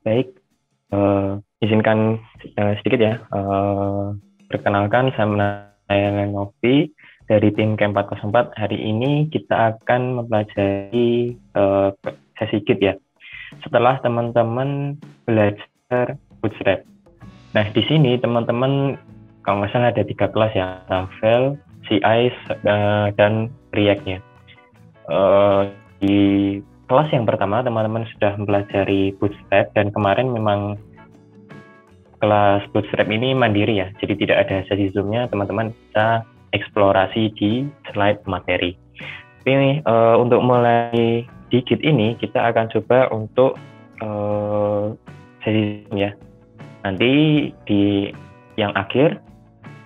Baik, izinkan sedikit ya. Perkenalkan, saya Novi dari tim K404. Hari ini kita akan mempelajari sesi Git ya. Setelah teman-teman belajar Bootstrap. Nah, di sini teman-teman kalau nggak salah ada 3 kelas ya, Laravel, CI, dan React-nya. Di kelas yang pertama teman-teman sudah mempelajari Bootstrap, dan kemarin memang kelas Bootstrap ini mandiri ya, jadi tidak ada sesi Zoom-nya, teman-teman bisa eksplorasi di slide materi. Tapi untuk mulai di Git ini kita akan coba untuk sesi Zoom ya. Nanti di yang akhir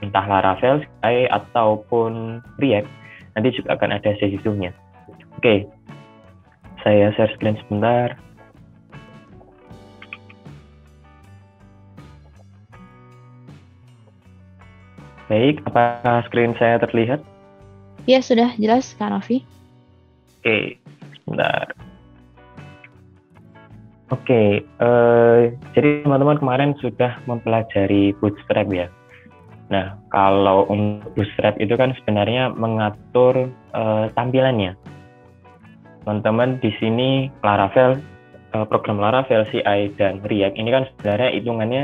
entah Laravel, CI ataupun React, nanti juga akan ada sesi Zoom-nya. Oke, saya share screen sebentar. Baik, apakah screen saya terlihat? Ya, sudah jelas, Kak Novi. Oke, sebentar. Oke, jadi teman-teman kemarin sudah mempelajari Bootstrap ya. Nah, kalau untuk Bootstrap itu kan sebenarnya mengatur tampilannya. Teman-teman di sini Laravel, program Laravel, CI, dan React ini kan sebenarnya hitungannya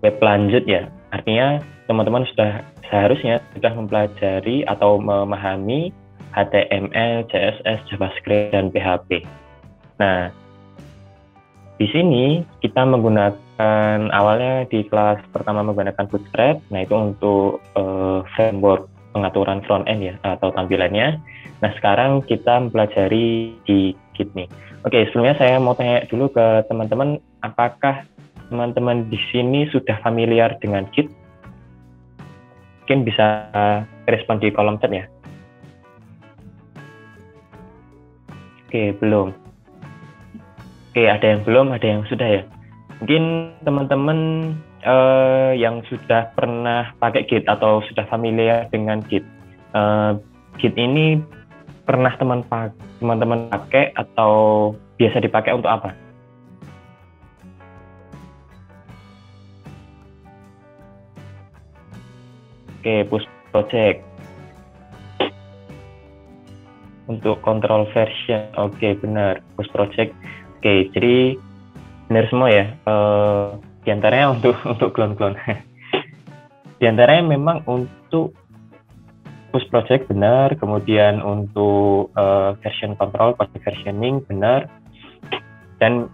web lanjut ya. Artinya teman-teman seharusnya sudah mempelajari atau memahami HTML, CSS, JavaScript, dan PHP. Nah, di sini kita menggunakan awalnya di kelas pertama menggunakan Bootstrap. Nah, itu untuk framework pengaturan front end ya atau tampilannya. Nah, sekarang kita mempelajari di Git nih. Oke, sebelumnya saya mau tanya dulu ke teman-teman, apakah teman-teman di sini sudah familiar dengan Git? Mungkin bisa respon di kolom chat ya. Oke, belum. Oke, ada yang belum, ada yang sudah ya. Mungkin teman-teman yang sudah pernah pakai Git atau sudah familiar dengan Git. Git ini pernah teman-teman pakai atau biasa dipakai untuk apa? Oke, push project. Untuk control version, oke benar, push project. Oke, jadi benar semua ya. Di antaranya untuk clone-clone. Di antaranya memang untuk push project benar, kemudian untuk version control, project versioning benar, dan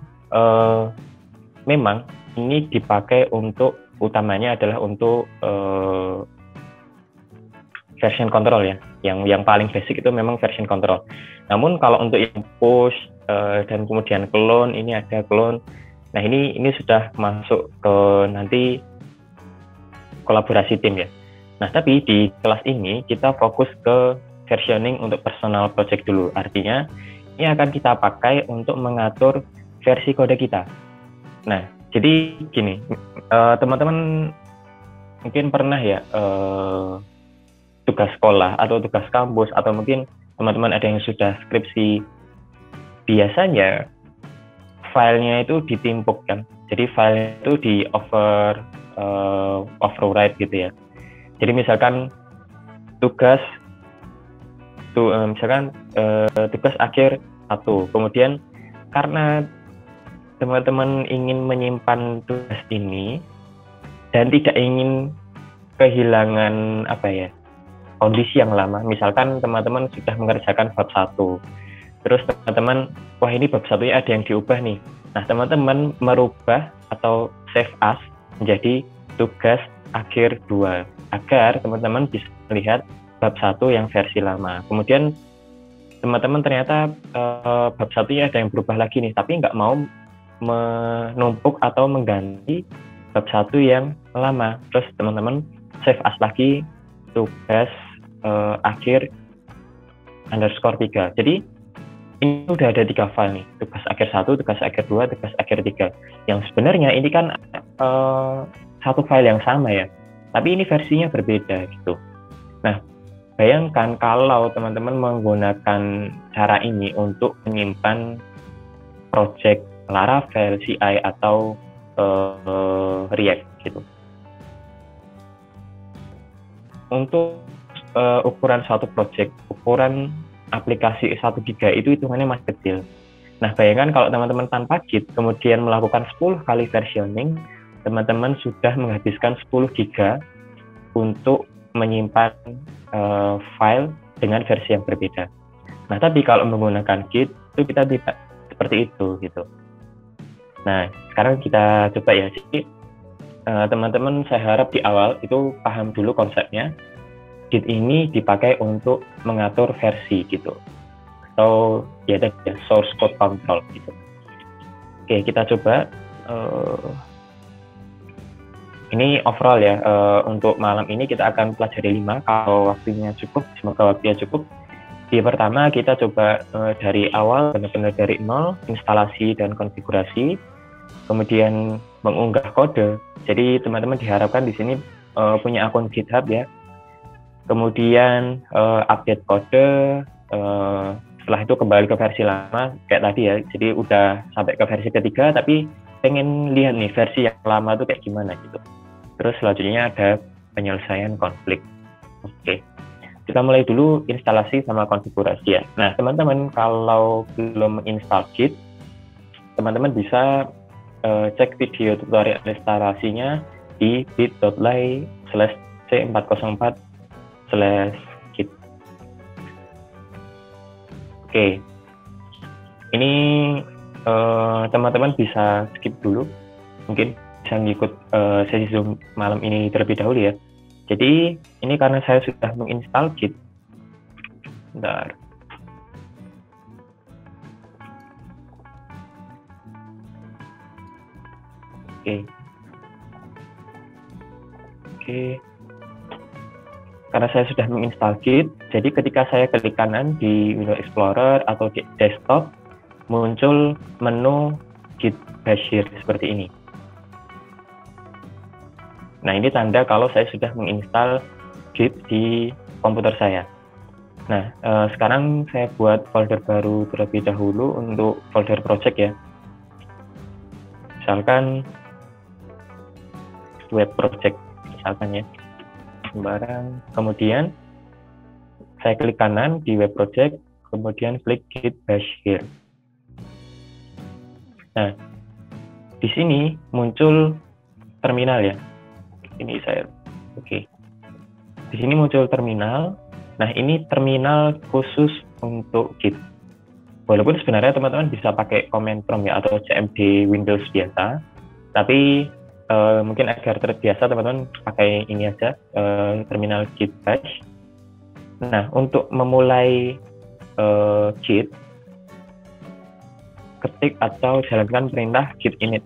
memang ini dipakai untuk utamanya adalah untuk version control ya, yang paling basic itu memang version control. Namun kalau untuk yang push dan kemudian clone, ini ada clone. Nah, ini sudah masuk ke nanti kolaborasi tim ya. Nah, tapi di kelas ini kita fokus ke versioning untuk personal project dulu. Artinya ini akan kita pakai untuk mengatur versi kode kita. Nah, jadi gini, teman-teman mungkin pernah ya tugas sekolah atau tugas kampus, atau mungkin teman-teman ada yang sudah skripsi, biasanya filenya itu ditimpuk kan. Jadi filenya itu di overwrite gitu ya. Jadi misalkan tugas akhir 1, kemudian karena teman-teman ingin menyimpan tugas ini dan tidak ingin kehilangan kondisi yang lama. Misalkan teman-teman sudah mengerjakan bab 1, terus teman-teman, wah ini bab 1-nya ada yang diubah nih. Nah, teman-teman merubah atau save as menjadi tugas akhir 2, agar teman-teman bisa melihat bab 1 yang versi lama. Kemudian teman-teman ternyata bab 1-nya ada yang berubah lagi nih, tapi nggak mau menumpuk atau mengganti bab 1 yang lama. Terus teman-teman save as lagi tugas akhir _3. Jadi ini udah ada 3 file nih, tugas akhir 1, tugas akhir 2, tugas akhir 3. Yang sebenarnya ini kan satu file yang sama ya, tapi ini versinya berbeda gitu. Nah, bayangkan kalau teman-teman menggunakan cara ini untuk menyimpan project Laravel, CI atau React gitu. Untuk ukuran suatu project, ukuran aplikasi 1 GB itu hitungannya masih kecil. Nah, bayangkan kalau teman-teman tanpa Git kemudian melakukan 10 kali versioning, teman-teman sudah menghabiskan 10 GB untuk menyimpan file dengan versi yang berbeda. Nah, tapi kalau menggunakan Git itu kita tidak seperti itu gitu. Nah, sekarang kita coba ya. Jadi teman-teman saya harap di awal itu paham dulu konsepnya. Git ini dipakai untuk mengatur versi gitu, atau ya source code control gitu. Oke, kita coba. Ini overall ya. Untuk malam ini kita akan pelajari 5. Kalau waktunya cukup, semoga waktunya cukup. Di pertama kita coba dari awal, benar-benar dari nol, instalasi dan konfigurasi, kemudian mengunggah kode. Jadi teman-teman diharapkan di sini punya akun GitHub ya. Kemudian update kode, setelah itu kembali ke versi lama kayak tadi ya. Jadi udah sampai ke versi ketiga, tapi pengen lihat nih versi yang lama itu kayak gimana gitu. Terus selanjutnya ada penyelesaian konflik. Oke, kita mulai dulu instalasi sama konfigurasi ya. Nah teman-teman kalau belum install Git, teman-teman bisa cek video tutorial instalasinya di bit.ly/c404/git. Oke, ini teman-teman bisa skip dulu, mungkin bisa ngikut sesi Zoom malam ini terlebih dahulu ya. Jadi ini karena saya sudah menginstal Git. Bentar. Oke. Karena saya sudah menginstal Git, jadi ketika saya klik kanan di Windows Explorer atau di desktop, muncul menu Git Bash here seperti ini. Nah, ini tanda kalau saya sudah menginstal Git di komputer saya. Nah, sekarang saya buat folder baru terlebih dahulu untuk folder project ya. Misalkan web project, misalkan ya. Sembarang. Kemudian saya klik kanan di web project, kemudian klik Git Bash here. Nah, di sini muncul terminal ya. Ini saya, oke. Di sini muncul terminal. Nah, ini terminal khusus untuk Git. Walaupun sebenarnya teman-teman bisa pakai command prompt ya atau CMD Windows biasa, tapi mungkin agar terbiasa teman-teman pakai ini aja, terminal Git Bash. Nah, untuk memulai Git, ketik atau jalankan perintah git init.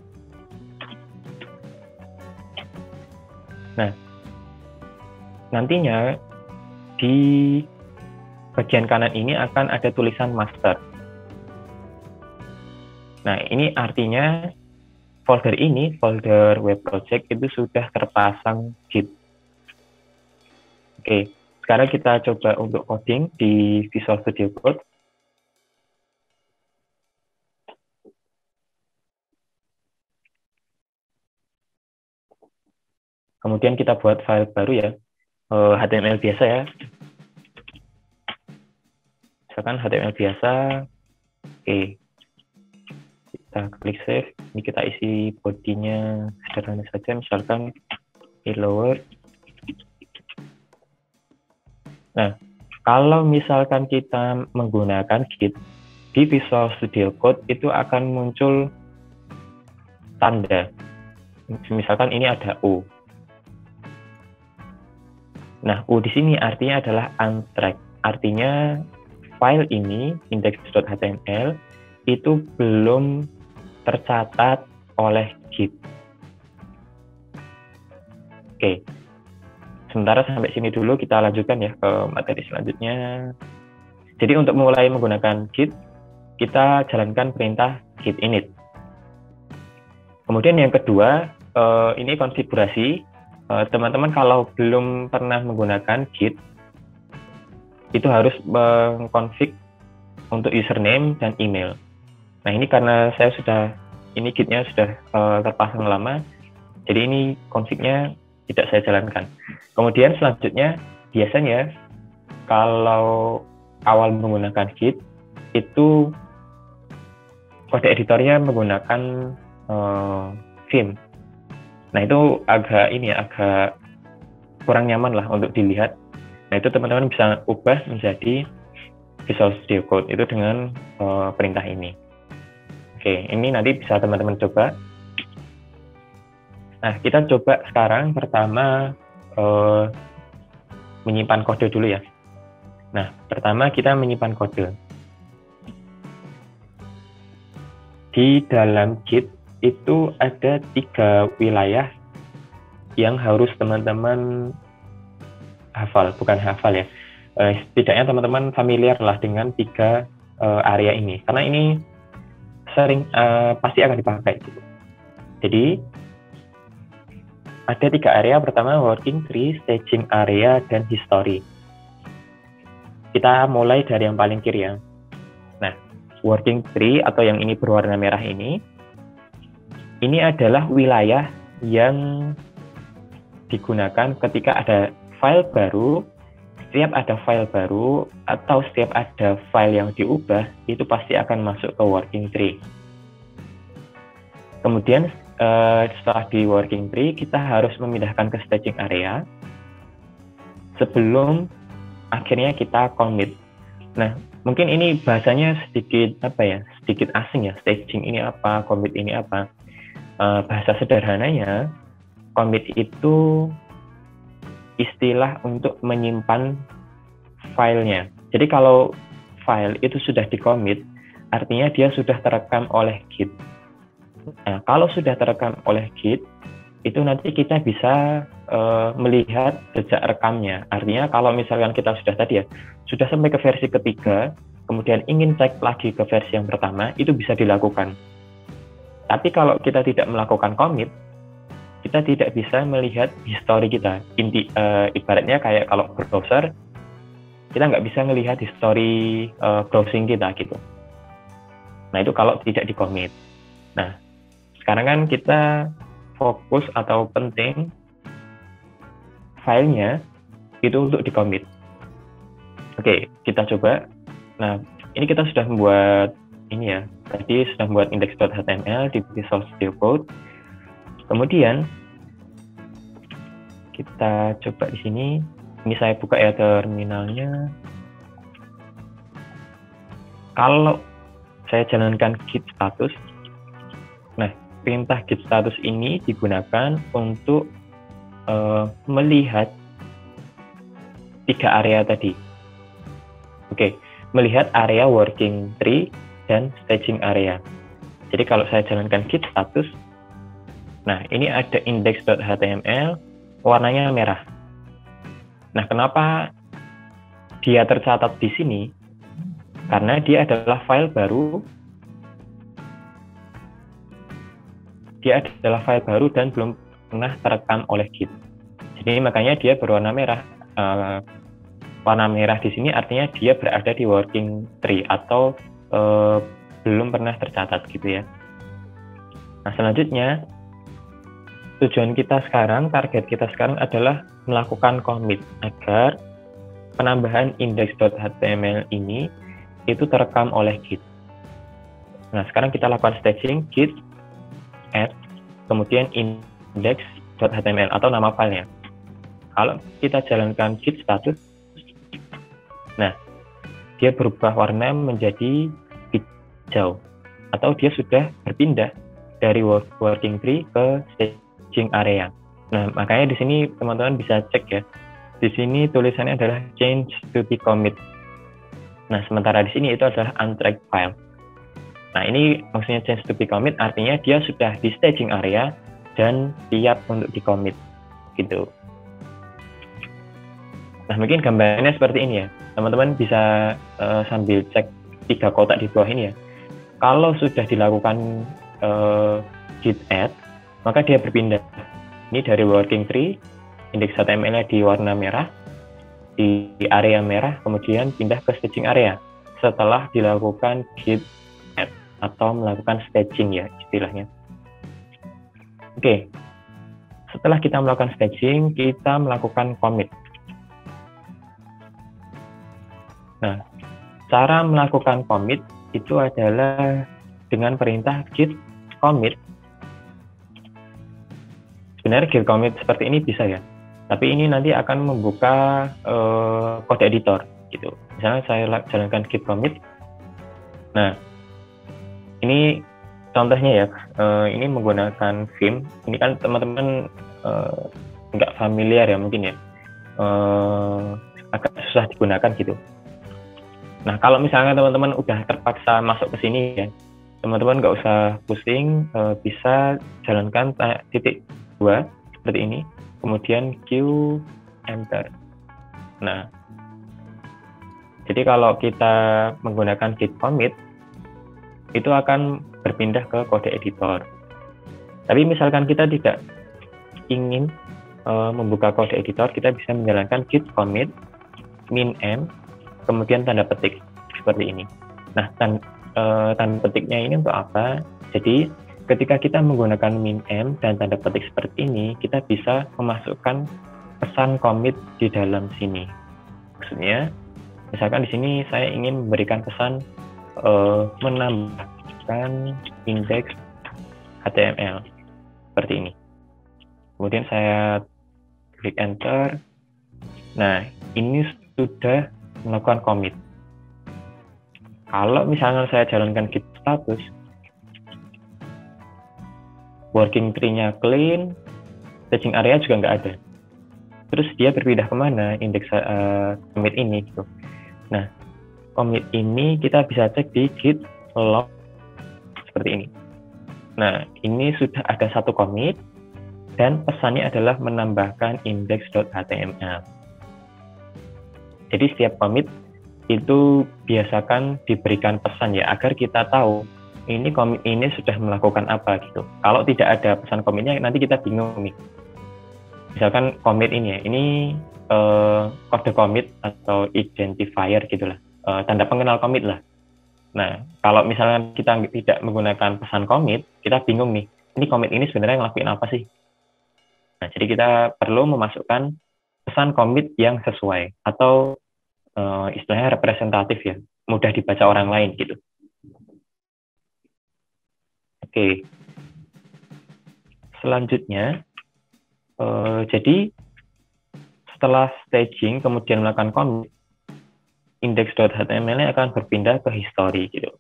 Nah, nantinya di bagian kanan ini akan ada tulisan master. Nah, ini artinya folder ini, folder web project itu sudah terpasang Git. Oke, sekarang kita coba untuk coding di Visual Studio Code. Kemudian kita buat file baru ya, HTML biasa ya. Misalkan HTML biasa, oke. Kita klik save, ini kita isi bodinya sederhana saja, misalkan hello world. Nah, kalau misalkan kita menggunakan Git di Visual Studio Code itu akan muncul tanda. Misalkan ini ada U. Nah, U di sini artinya adalah untracked. Artinya file ini index.html itu belum tercatat oleh Git. Oke. Sementara sampai sini dulu, kita lanjutkan ya ke materi selanjutnya. Jadi untuk mulai menggunakan Git, kita jalankan perintah git init. Kemudian yang kedua, ini konfigurasi. Teman-teman kalau belum pernah menggunakan Git, itu harus mengkonfig untuk username dan email. Nah, ini karena saya sudah ini git-nya sudah terpasang lama, jadi ini config-nya tidak saya jalankan. Kemudian selanjutnya, biasanya kalau awal menggunakan git, itu kode editornya menggunakan Vim. Nah itu agak kurang nyaman lah untuk dilihat. Nah itu teman-teman bisa ubah menjadi Visual Studio Code itu dengan perintah ini. Oke, ini nanti bisa teman-teman coba. Nah kita coba sekarang pertama menyimpan kode dulu ya. Nah pertama kita menyimpan kode. Di dalam Git itu ada 3 wilayah yang harus teman-teman bukan hafal ya. Setidaknya teman-teman familiar lah dengan 3 area ini, karena ini sering pasti akan dipakai gitu. Jadi ada 3 area, pertama working tree, staging area, dan history. Kita mulai dari yang paling kiri ya. Nah, working tree atau yang ini berwarna merah ini adalah wilayah yang digunakan ketika ada file baru. Setiap ada file baru atau setiap ada file yang diubah, itu pasti akan masuk ke working tree. Kemudian setelah di working tree, kita harus memindahkan ke staging area sebelum akhirnya kita commit. Nah, mungkin ini bahasanya sedikit asing ya. Staging ini apa, commit ini apa. Bahasa sederhananya, commit itu istilah untuk menyimpan filenya. Jadi kalau file itu sudah di-commit, artinya dia sudah terekam oleh Git. Nah, kalau sudah terekam oleh Git, itu nanti kita bisa melihat jejak rekamnya. Artinya kalau misalkan kita sudah sampai ke versi ketiga, kemudian ingin cek lagi ke versi yang pertama, itu bisa dilakukan. Tapi kalau kita tidak melakukan commit, kita tidak bisa melihat history kita. Ibaratnya kayak kalau browser, kita nggak bisa melihat history browsing kita gitu. Nah itu kalau tidak di-commit. Nah sekarang kan kita fokus atau penting filenya itu untuk di-commit. Oke, kita coba. Nah ini kita sudah membuat ini ya. Tadi sudah membuat index.html di Visual Studio Code. Kemudian kita coba di sini. Ini saya buka ya terminalnya. Kalau saya jalankan git status, nah perintah git status ini digunakan untuk melihat 3 area tadi. Oke, melihat area working tree dan staging area. Jadi kalau saya jalankan git status, nah ini ada index.html warnanya merah. Nah kenapa dia tercatat di sini? Karena dia adalah file baru. Dia adalah file baru dan belum pernah terekam oleh Git. Jadi makanya dia berwarna merah. Warna merah di sini artinya dia berada di working tree atau belum pernah tercatat gitu ya. Nah selanjutnya tujuan kita sekarang, target kita sekarang adalah melakukan commit agar penambahan index.html ini itu terekam oleh Git. Nah sekarang kita lakukan staging git add kemudian index.html atau nama filenya. Kalau kita jalankan git status, nah dia berubah warna menjadi hijau atau dia sudah berpindah dari working tree ke staging area. Nah makanya di sini teman-teman bisa cek ya. Di sini tulisannya adalah change to be commit. Nah sementara di sini itu adalah untracked file. Nah ini maksudnya change to be commit artinya dia sudah di staging area dan siap untuk di commit gitu. Nah mungkin gambarnya seperti ini ya. Teman-teman bisa sambil cek 3 kotak di bawah ini ya. Kalau sudah dilakukan git add, maka dia berpindah. Ini dari working tree, index.html-nya di warna merah, di area merah, kemudian pindah ke staging area setelah dilakukan git add. atau melakukan staging ya istilahnya. Oke, setelah kita melakukan staging, kita melakukan commit. Nah, cara melakukan commit itu adalah dengan perintah git commit. Sebenarnya git commit seperti ini bisa ya, tapi ini nanti akan membuka kode editor gitu. Misalnya saya jalankan git commit. Nah, ini contohnya ya, ini menggunakan Vim. Ini kan teman-teman nggak familiar ya mungkin ya, agak susah digunakan gitu. Nah, kalau misalnya teman-teman udah terpaksa masuk ke sini ya, teman-teman nggak usah pusing, bisa jalankan titik 2 seperti ini, kemudian Q enter. Nah, jadi kalau kita menggunakan git commit, itu akan berpindah ke kode editor. Tapi misalkan kita tidak ingin membuka kode editor, kita bisa menjalankan git commit min m, kemudian tanda petik seperti ini. Nah, tanda petiknya ini untuk apa? Jadi ketika kita menggunakan min m dan tanda petik seperti ini, kita bisa memasukkan pesan commit di dalam sini. Maksudnya, misalkan di sini saya ingin memberikan pesan menambahkan indeks HTML seperti ini. Kemudian saya klik enter. Nah, ini sudah melakukan commit. Kalau misalnya saya jalankan git status, working tree-nya clean, staging area juga nggak ada. Terus dia berpindah kemana indeks commit ini gitu. Nah, commit ini kita bisa cek di git log seperti ini. Nah, ini sudah ada satu commit dan pesannya adalah menambahkan index.html. Jadi setiap commit itu biasakan diberikan pesan ya, agar kita tahu ini commit ini sudah melakukan apa gitu. Kalau tidak ada pesan commitnya, nanti kita bingung nih. Misalkan commit ini ya, ini kode commit atau identifier gitulah. Tanda pengenal commit lah. Nah, kalau misalnya kita tidak menggunakan pesan commit, kita bingung nih, ini commit ini sebenarnya ngelakuin apa sih? Nah, jadi kita perlu memasukkan pesan commit yang sesuai, atau istilahnya representatif ya, mudah dibaca orang lain gitu. Oke. Selanjutnya, jadi setelah staging kemudian melakukan commit, index.html akan berpindah ke history gitu.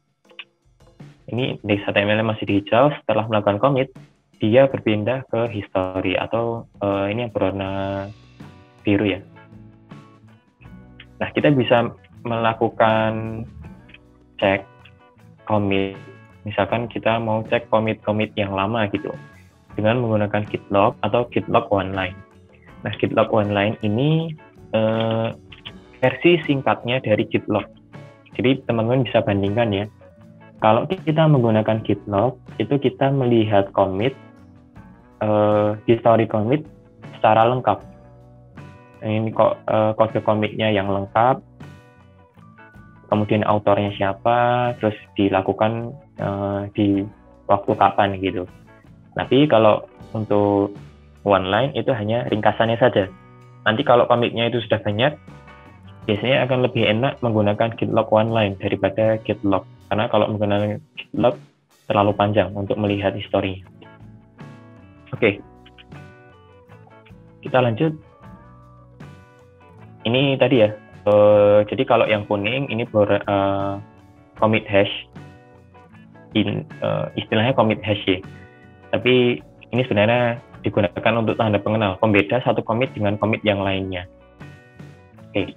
Ini index HTML masih di hijau, setelah melakukan commit dia berpindah ke history, atau ini yang berwarna biru ya. Nah, kita bisa melakukan cek commit. Misalkan kita mau cek commit yang lama gitu, dengan menggunakan git log atau git log online. Nah, git log online ini versi singkatnya dari git log. Jadi teman-teman bisa bandingkan ya. Kalau kita menggunakan git log, itu kita melihat commit, history commit secara lengkap. Ini kode commitnya yang lengkap, kemudian autornya siapa, terus dilakukan di waktu kapan gitu. Tapi kalau untuk online itu hanya ringkasannya saja. Nanti kalau commitnya itu sudah banyak, biasanya akan lebih enak menggunakan git log online daripada git log, karena kalau menggunakan git log terlalu panjang untuk melihat historinya. Oke, kita lanjut. Ini tadi ya, jadi kalau yang kuning ini commit hash, istilahnya commit hash ya, tapi ini sebenarnya digunakan untuk tanda pengenal, pembeda satu commit dengan commit yang lainnya. Oke.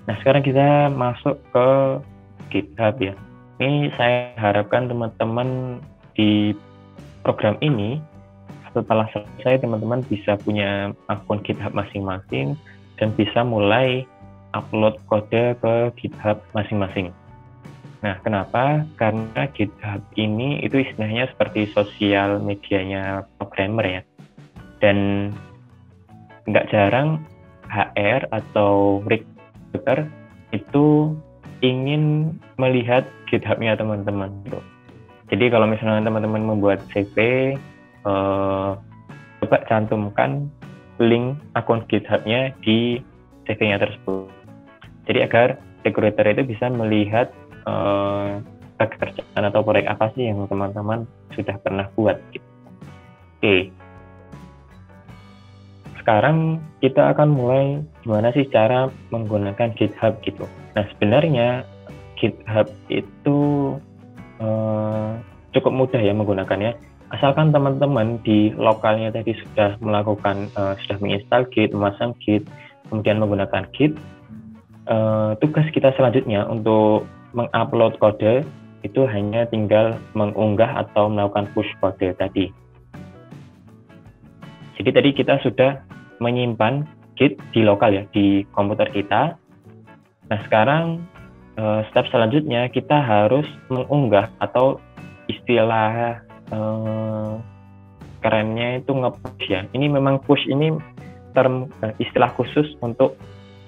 Nah, sekarang kita masuk ke GitHub ya. Ini saya harapkan teman-teman di program ini setelah selesai teman-teman bisa punya akun GitHub masing-masing dan bisa mulai upload kode ke GitHub masing-masing. Nah, kenapa? Karena GitHub ini itu istilahnya seperti sosial medianya programmer ya. Dan nggak jarang HR atau recruiter itu ingin melihat GitHub-nya teman-teman gitu. Jadi kalau misalnya teman-teman membuat CV, coba cantumkan link akun GitHub-nya di CV-nya tersebut. Jadi agar recruiter itu bisa melihat pekerjaan atau proyek apa sih yang teman-teman sudah pernah buat gitu. Oke. Sekarang kita akan mulai gimana sih cara menggunakan GitHub gitu. Nah, sebenarnya GitHub itu cukup mudah ya menggunakannya. Asalkan teman-teman di lokalnya tadi sudah melakukan, sudah menginstal Git, memasang Git, kemudian menggunakan Git. Tugas kita selanjutnya untuk mengupload kode itu hanya tinggal mengunggah atau melakukan push kode tadi. Jadi tadi kita sudah menyimpan Git di lokal ya, di komputer kita. Nah, sekarang step selanjutnya kita harus mengunggah, atau istilah kerennya itu nge-push ya. Ini memang push ini istilah khusus untuk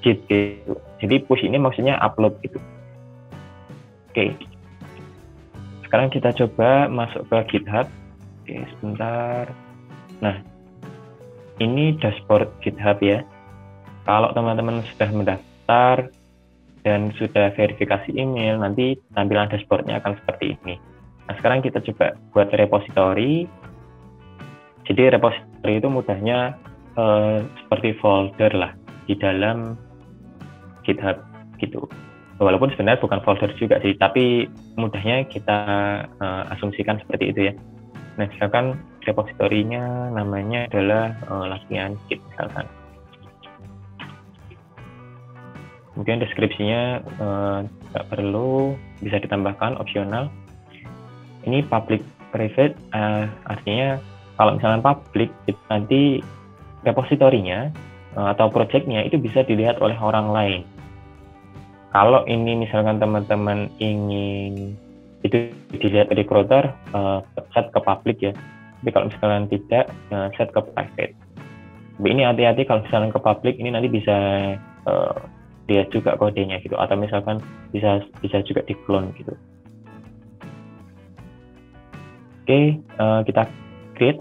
Git gitu. Jadi push ini maksudnya upload gitu. Oke. Sekarang kita coba masuk ke GitHub. Oke, sebentar. Nah, ini dashboard GitHub ya. Kalau teman-teman sudah mendaftar dan sudah verifikasi email, nanti tampilan dashboardnya akan seperti ini. Nah, sekarang kita coba buat repository. Jadi repository itu mudahnya seperti folder lah di dalam GitHub gitu. Walaupun sebenarnya bukan folder juga sih, tapi mudahnya kita asumsikan seperti itu ya. Nah, misalkan repositorinya namanya adalah latihan Git misalkan. Kemudian deskripsinya nggak perlu, bisa ditambahkan opsional. Ini public private, artinya kalau misalnya public itu nanti repositorinya atau projectnya itu bisa dilihat oleh orang lain. Kalau ini misalkan teman-teman ingin itu dilihat recruiter, set ke public ya. Tapi kalau misalkan tidak, set ke private. Tapi ini hati-hati kalau misalkan ke public, ini nanti bisa lihat juga kodenya gitu, atau misalkan bisa juga di clone gitu. Oke, kita create.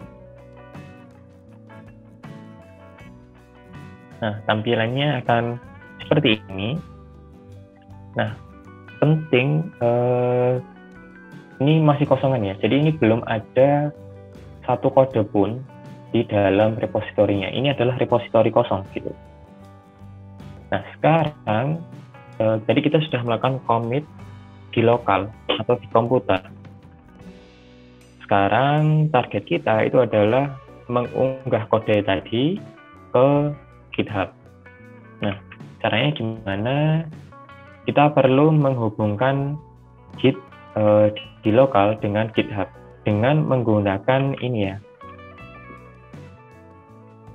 Nah, tampilannya akan seperti ini. Nah, penting ini masih kosongan ya, jadi ini belum ada satu kode pun di dalam repositorinya. Ini adalah repositori kosong gitu. Nah, sekarang tadi kita sudah melakukan commit di lokal atau di komputer. Sekarang target kita itu adalah mengunggah kode tadi ke GitHub. Nah, caranya gimana? Kita perlu menghubungkan Git di lokal dengan GitHub dengan menggunakan ini ya,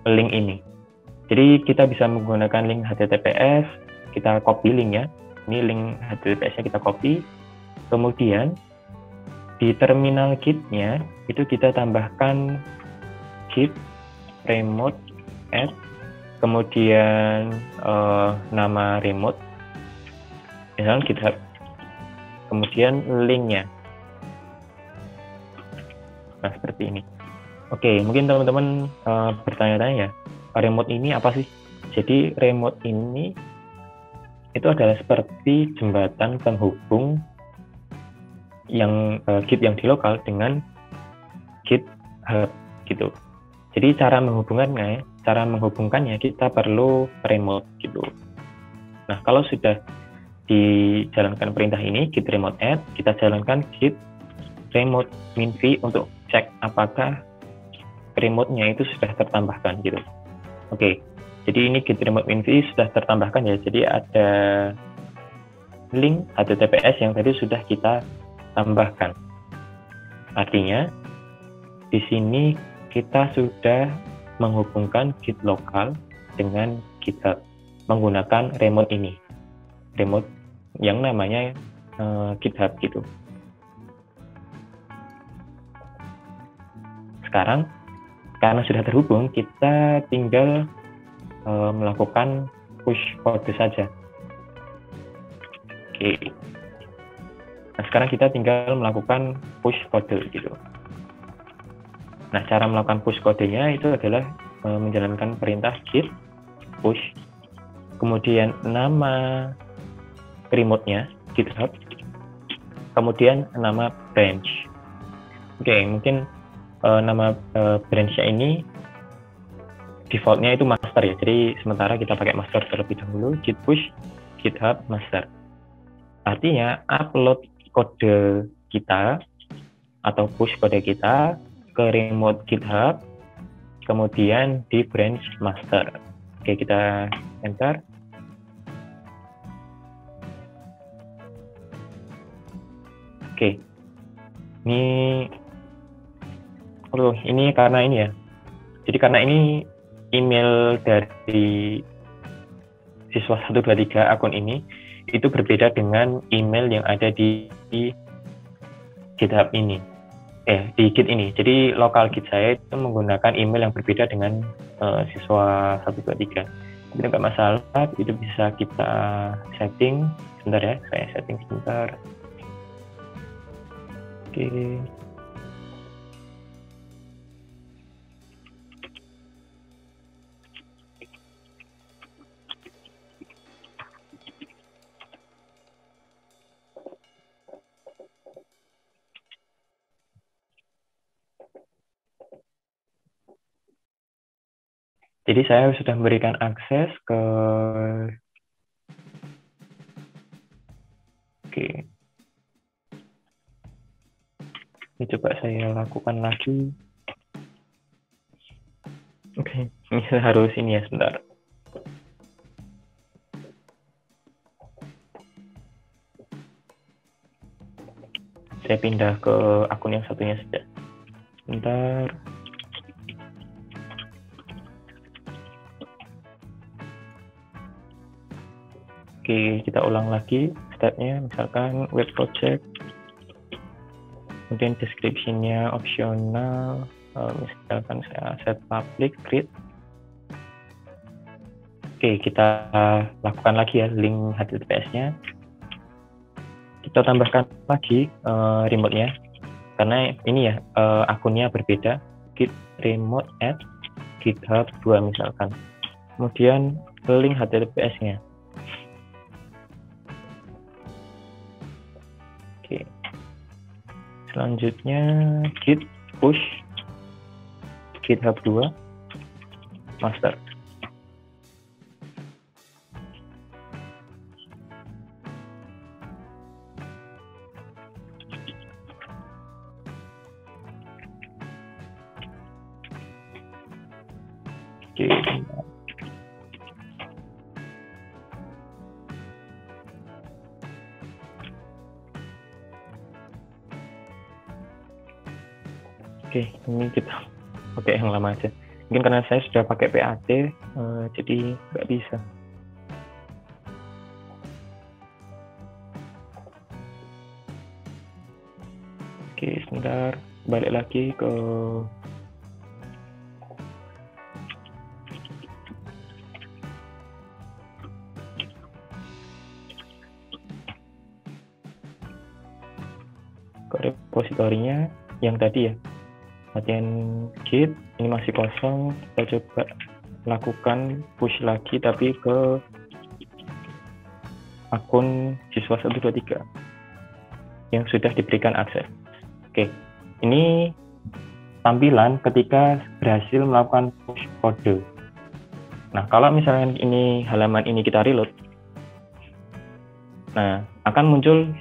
link ini. Jadi kita bisa menggunakan link HTTPS, kita copy linknya. Ini link HTTPS-nya kita copy. Kemudian di terminal Git-nya itu kita tambahkan Git remote add, kemudian nama remote, misalnya GitHub, kemudian linknya. Nah, seperti ini. Oke, mungkin teman-teman bertanya-tanya ya, remote ini apa sih? Jadi remote ini itu adalah seperti jembatan penghubung yang Git yang di lokal dengan GitHub gitu. Jadi cara menghubungkannya kita perlu remote gitu. Nah, kalau sudah dijalankan perintah ini git remote add, kita jalankan git remote minv untuk cek apakah remote-nya itu sudah tertambahkan gitu. Oke, jadi ini git remote minv sudah tertambahkan ya. Jadi ada link HTTPS yang tadi sudah kita tambahkan. Artinya di sini kita sudah menghubungkan Git lokal dengan GitHub menggunakan remote ini, remote yang namanya GitHub gitu. Sekarang karena sudah terhubung, kita tinggal melakukan push kode saja. Oke. Nah, sekarang kita tinggal melakukan push kode gitu. Nah, cara melakukan push kodenya itu adalah menjalankan perintah git push, kemudian nama remote-nya GitHub, kemudian nama branch. Oke, mungkin nama branch-nya ini default-nya itu master ya. Jadi sementara kita pakai master terlebih dahulu, git push GitHub master. Artinya upload kode kita atau push kode kita ke remote GitHub, kemudian di branch master. Oke, kita enter. Oke, ini karena ini ya. Jadi karena ini email dari siswa 123 akun ini itu berbeda dengan email yang ada di GitHub ini, di Git ini. Jadi lokal Git saya itu menggunakan email yang berbeda dengan siswa 123. Tapi nggak masalah, itu bisa kita setting. Sebentar ya, saya setting sebentar. Oke. Jadi saya sudah memberikan akses ke Ini coba saya lakukan lagi. Oke, ini harus ini ya, sebentar. Saya pindah ke akun yang satunya saja. Sebentar. Oke, kita ulang lagi stepnya, misalkan web project, kemudian description-nya opsional, misalkan saya set public grid. Oke, kita lakukan lagi ya link HTTPS-nya. Kita tambahkan lagi remote-nya, karena ini ya akunnya berbeda, git remote at github 2 misalkan. Kemudian link HTTPS-nya. Oke. Selanjutnya git push GitHub 2 master. Oke. Oke, ini kita pakai yang lama aja. Mungkin karena saya sudah pakai PAT, jadi nggak bisa. Oke, sebentar. Balik lagi ke repositorinya yang tadi ya. Latihan git ini masih kosong, kita coba lakukan push lagi tapi ke akun siswa 123 yang sudah diberikan akses. Oke, ini tampilan ketika berhasil melakukan push kode. Nah, kalau misalnya ini halaman ini kita reload, nah akan muncul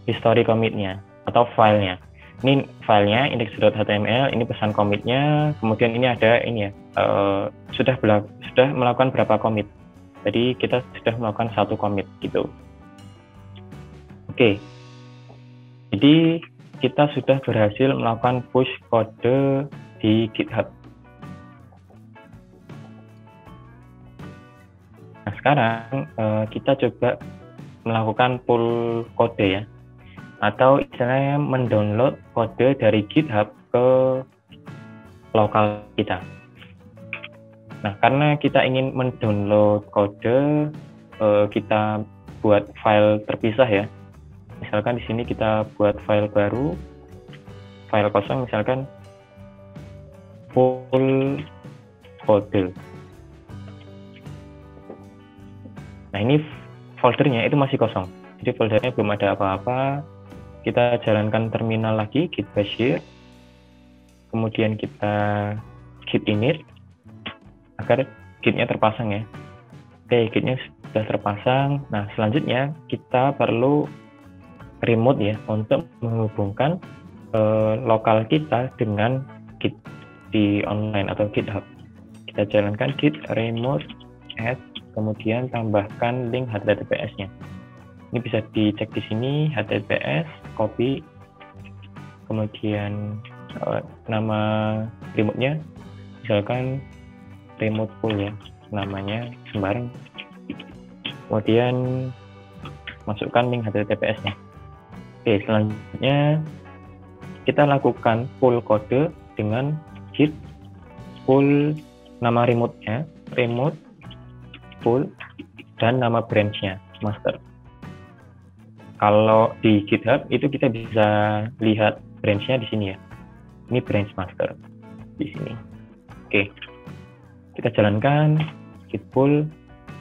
history commit-nya atau filenya. Ini filenya index.html, ini pesan commit-nya, kemudian ini ada ini ya, sudah melakukan berapa commit. Jadi kita sudah melakukan 1 commit gitu. Oke. Jadi kita sudah berhasil melakukan push kode di GitHub. Nah, sekarang kita coba melakukan pull kode ya, atau istilahnya mendownload kode dari GitHub ke lokal kita. Nah, karena kita ingin mendownload kode, kita buat file terpisah ya. Misalkan di sini kita buat file baru, file kosong, misalkan full code. Nah, ini foldernya itu masih kosong. Jadi foldernya belum ada apa-apa. Kita jalankan terminal lagi, git bash here. Kemudian kita git init agar gitnya terpasang ya. Oke, gitnya sudah terpasang. Nah, selanjutnya kita perlu remote ya untuk menghubungkan lokal kita dengan git di online atau GitHub. Kita jalankan git remote add, kemudian tambahkan link HTTPS-nya. Ini bisa dicek di sini, HTTPS, copy, kemudian nama remote-nya, misalkan remote pool ya, namanya sembarang. Kemudian masukkan link HTTPS-nya. Oke, selanjutnya kita lakukan pull kode dengan git pull nama remote-nya, remote pull, dan nama branch-nya, master. Kalau di GitHub itu kita bisa lihat branch-nya di sini ya. Ini branch master di sini. Oke, kita jalankan git pull.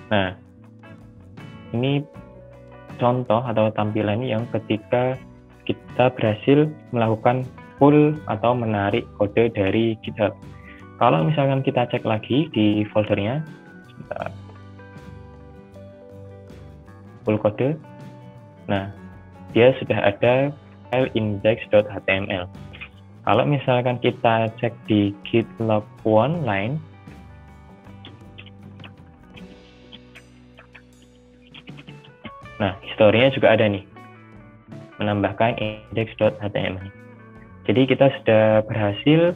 Nah, ini contoh atau tampilan yang ketika kita berhasil melakukan pull atau menarik kode dari GitHub. Kalau misalkan kita cek lagi di foldernya, pull kode, nah dia sudah ada file index.html. Kalau misalkan kita cek di git log one line, nah historinya juga ada nih, menambahkan index.html. Jadi kita sudah berhasil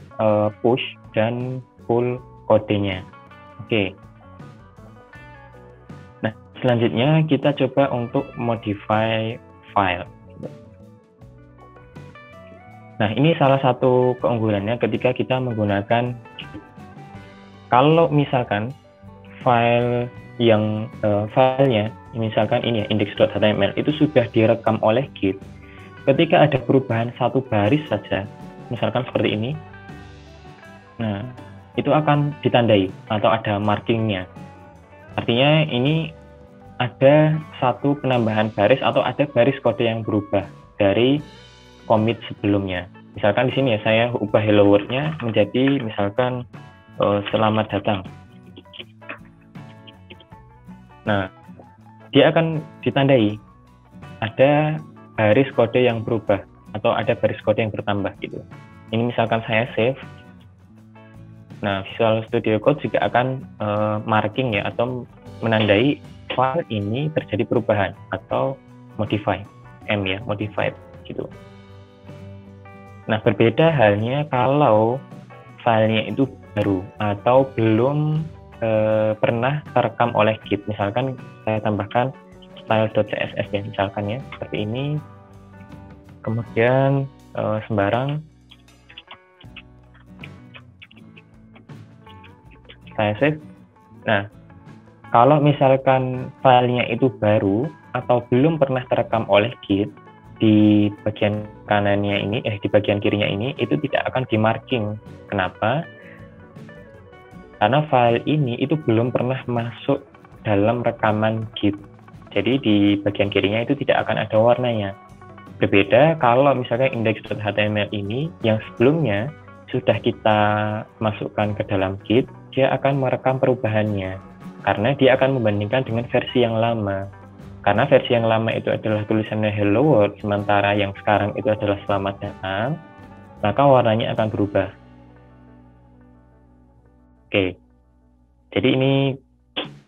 push dan pull kodenya. Oke. Nah, selanjutnya kita coba untuk modify file. Nah, ini salah satu keunggulannya ketika kita menggunakan Git. Kalau misalkan file yang filenya, misalkan ini ya, index.html, itu sudah direkam oleh Git. Ketika ada perubahan satu baris saja, misalkan seperti ini, nah itu akan ditandai atau ada markingnya. Artinya ini ada satu penambahan baris atau ada baris kode yang berubah dari commit sebelumnya. Misalkan di sini ya, saya ubah hello world-nya menjadi misalkan selamat datang. Nah, dia akan ditandai ada baris kode yang berubah atau ada baris kode yang bertambah gitu. Ini misalkan saya save. Nah, Visual Studio Code juga akan marking ya atau menandai file ini terjadi perubahan atau modify, ya, modified gitu. Nah, berbeda halnya kalau filenya itu baru atau belum pernah terekam oleh Git. Misalkan saya tambahkan style.css ya, misalkan ya, seperti ini. Kemudian sembarang saya save. Nah, kalau misalkan filenya itu baru atau belum pernah terekam oleh Git, di bagian kanannya ini, di bagian kirinya ini, itu tidak akan di-marking. Kenapa? Karena file ini itu belum pernah masuk dalam rekaman Git. Jadi di bagian kirinya itu tidak akan ada warnanya. Berbeda kalau misalnya index.html ini yang sebelumnya sudah kita masukkan ke dalam Git, dia akan merekam perubahannya. Karena dia akan membandingkan dengan versi yang lama. Karena versi yang lama itu adalah tulisannya hello world, sementara yang sekarang itu adalah selamat datang, maka warnanya akan berubah. Oke, jadi ini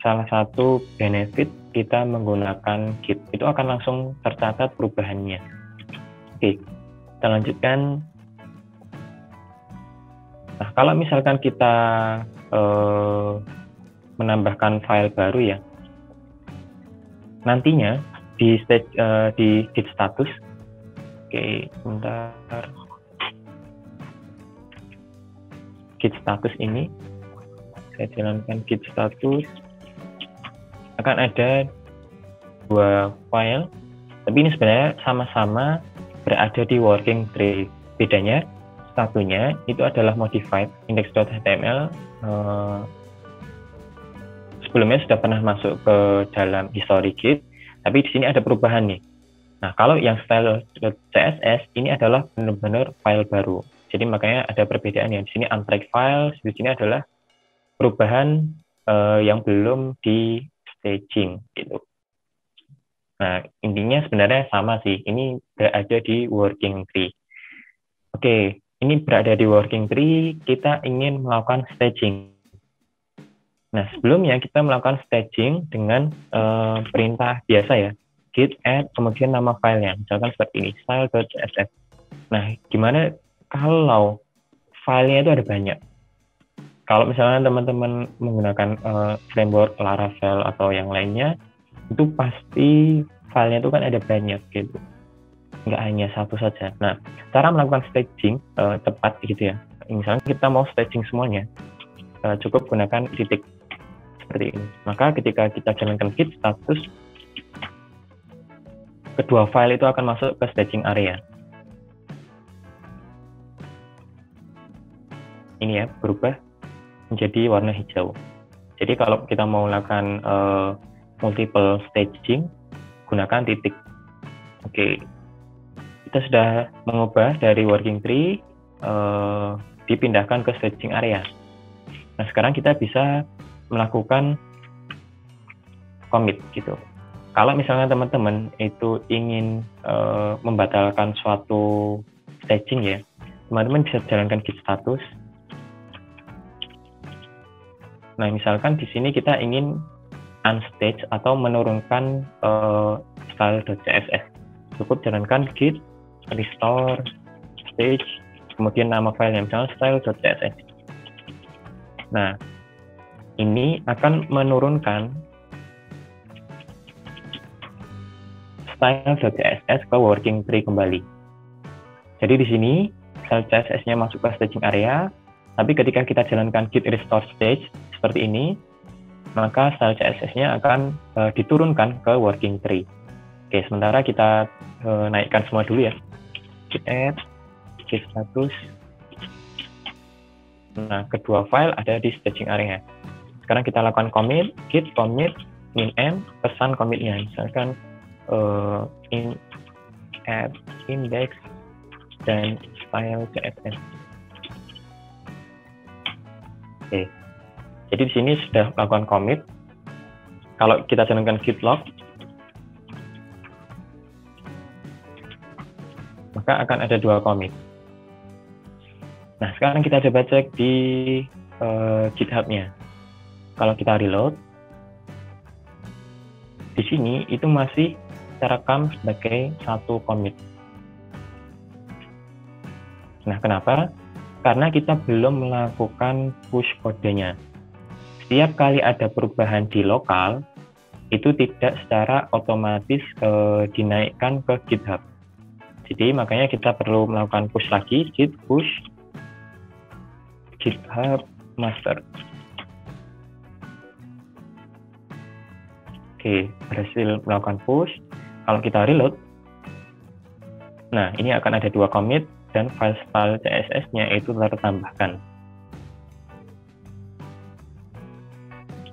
salah satu benefit kita menggunakan Git. Itu akan langsung tercatat perubahannya. Oke, kita lanjutkan. Nah, kalau misalkan kita menambahkan file baru ya, nantinya di git status, oke, sebentar, git status ini saya jalankan git status, akan ada dua file, tapi ini sebenarnya sama-sama berada di working tree. Bedanya satunya itu adalah modified index.html, sebelumnya sudah pernah masuk ke dalam history Git, tapi di sini ada perubahan nih. Nah, kalau yang style.css ini adalah benar-benar file baru. Jadi makanya ada perbedaan ya. Di sini untracked file, di sini adalah perubahan yang belum di staging gitu. Nah, intinya sebenarnya sama sih. Ini berada di working tree. Oke, ini berada di working tree, kita ingin melakukan staging. Nah, sebelumnya kita melakukan staging dengan perintah biasa ya. Git add, kemudian nama filenya. Misalkan seperti ini, style.css. Nah, gimana kalau filenya itu ada banyak? Kalau misalnya teman-teman menggunakan framework Laravel atau yang lainnya, itu pasti filenya itu kan ada banyak gitu. Nggak hanya satu saja. Nah, cara melakukan staging tepat gitu ya. Misalnya kita mau staging semuanya, cukup gunakan titik seperti ini. Maka ketika kita jalankan git status, kedua file itu akan masuk ke staging area. Ini ya, berubah menjadi warna hijau. Jadi kalau kita mau melakukan multiple staging, gunakan titik. Oke, kita sudah mengubah dari working tree, dipindahkan ke staging area. Nah, sekarang kita bisa melakukan commit gitu. Kalau misalnya teman-teman itu ingin membatalkan suatu staging ya, teman-teman bisa jalankan git status. Nah, misalkan di sini kita ingin unstage atau menurunkan style.css. Cukup jalankan git restore stage, kemudian nama filenya misalnya style.css. Nah, ini akan menurunkan style.css ke working tree kembali. Jadi di sini style CSS-nya masuk ke staging area, tapi ketika kita jalankan git restore stage seperti ini, maka style CSS-nya akan diturunkan ke working tree. Oke, sementara kita naikkan semua dulu ya. Git add, git status. Nah, kedua file ada di staging area. Sekarang kita lakukan commit, git commit min m, pesan commitnya. Misalkan in add index dan style CSS. Oke. Jadi di sini sudah melakukan commit. Kalau kita jalankan git log, maka akan ada dua commit. Nah, sekarang kita coba cek di GitHub-nya. Kalau kita reload, di sini itu masih terekam sebagai satu commit. Nah, kenapa? Karena kita belum melakukan push kodenya. Setiap kali ada perubahan di lokal, itu tidak secara otomatis dinaikkan ke GitHub. Jadi makanya kita perlu melakukan push lagi, git push GitHub master. Oke, berhasil melakukan push. Kalau kita reload, nah ini akan ada dua commit dan file CSS-nya itu tertambahkan.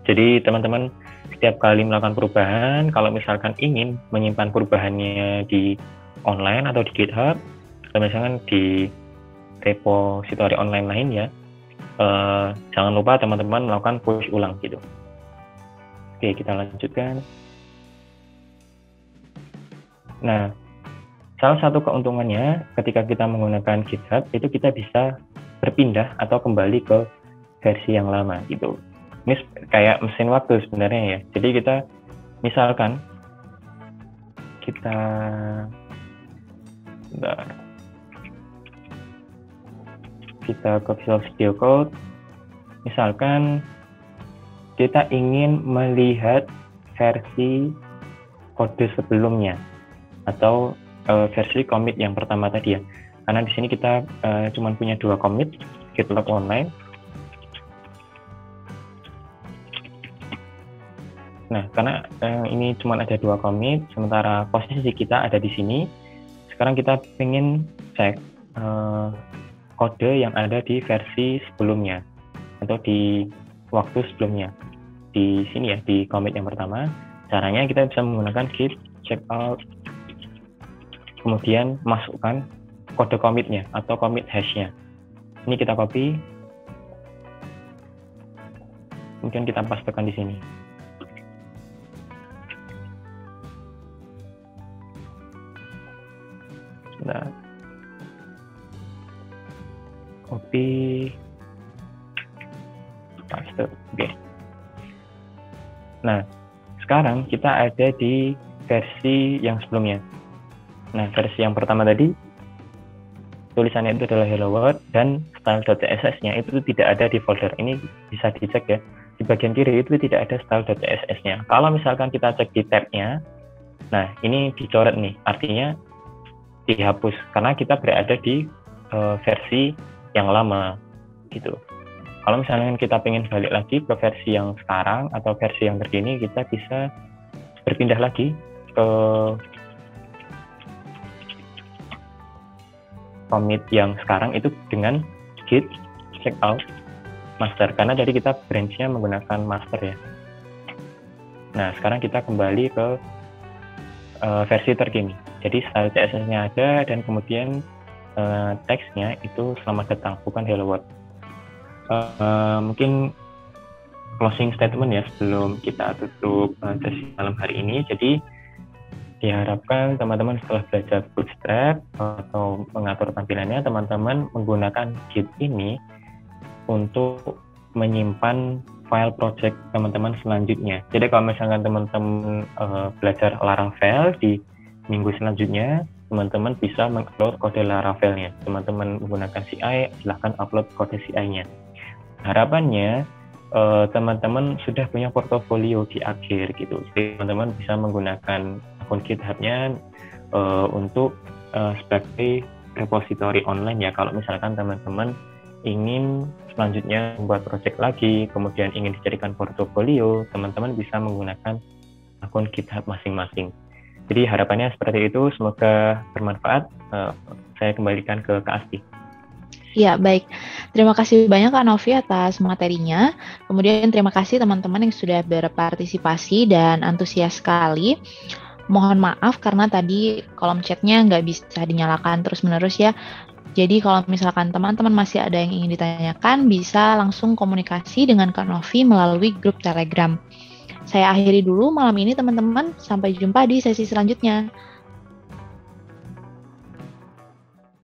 Jadi teman-teman setiap kali melakukan perubahan, kalau misalkan ingin menyimpan perubahannya di online atau di GitHub, atau misalkan di repository online lain ya, jangan lupa teman-teman melakukan push ulang gitu. Oke, kita lanjutkan. Nah, salah satu keuntungannya ketika kita menggunakan GitHub itu kita bisa berpindah atau kembali ke versi yang lama gitu. Ini kayak mesin waktu sebenarnya ya. Jadi kita misalkan kita ke Visual Studio Code, misalkan kita ingin melihat versi kode sebelumnya atau versi commit yang pertama tadi ya. Karena di sini kita cuma punya dua commit, git log online. Nah, karena ini cuma ada 2 commit, sementara posisi kita ada di sini. Sekarang kita ingin cek kode yang ada di versi sebelumnya atau di waktu sebelumnya. Di sini ya, di commit yang pertama. Caranya kita bisa menggunakan git checkout, kemudian masukkan kode commitnya atau commit hashnya. Ini kita copy, kemudian kita pastekan di sini. Nah, copy, paste, oke. Nah, sekarang kita ada di versi yang sebelumnya. Nah, versi yang pertama tadi tulisannya itu adalah hello world dan style.css-nya itu tidak ada di folder. Ini bisa dicek ya. Di bagian kiri itu tidak ada style.css-nya. Kalau misalkan kita cek di tab-nya, nah ini dicoret nih, artinya dihapus karena kita berada di versi yang lama gitu. Kalau misalnya kita pengen balik lagi ke versi yang sekarang atau versi yang terkini, kita bisa berpindah lagi ke commit yang sekarang itu dengan git checkout master, karena tadi kita branch-nya menggunakan master ya. Nah, sekarang kita kembali ke versi terkini. Jadi style CSS-nya ada dan kemudian teksnya itu selamat datang, bukan hello world. Mungkin closing statement ya sebelum kita tutup sesi malam hari ini. Jadi diharapkan teman-teman setelah belajar Bootstrap atau mengatur tampilannya, teman-teman menggunakan Git ini untuk menyimpan file project teman-teman selanjutnya. Jadi kalau misalkan teman-teman belajar Laravel di minggu selanjutnya, teman-teman bisa mengupload kode Laravelnya. Teman-teman menggunakan CI, silahkan upload kode CI-nya. Harapannya teman-teman sudah punya portofolio di akhir gitu. Jadi teman-teman bisa menggunakan akun GitHub-nya untuk sebagai repository online ya. Kalau misalkan teman-teman ingin selanjutnya membuat project lagi, kemudian ingin dijadikan portofolio, teman-teman bisa menggunakan akun GitHub masing-masing. Jadi harapannya seperti itu, semoga bermanfaat. Saya kembalikan ke Kak Asti. Ya, baik. Terima kasih banyak Kak Novi atas materinya. Kemudian terima kasih teman-teman yang sudah berpartisipasi dan antusias sekali. Mohon maaf karena tadi kolom chatnya nggak bisa dinyalakan terus-menerus ya. Jadi kalau misalkan teman-teman masih ada yang ingin ditanyakan, bisa langsung komunikasi dengan Kak Novi melalui grup Telegram. Saya akhiri dulu malam ini teman-teman. Sampai jumpa di sesi selanjutnya.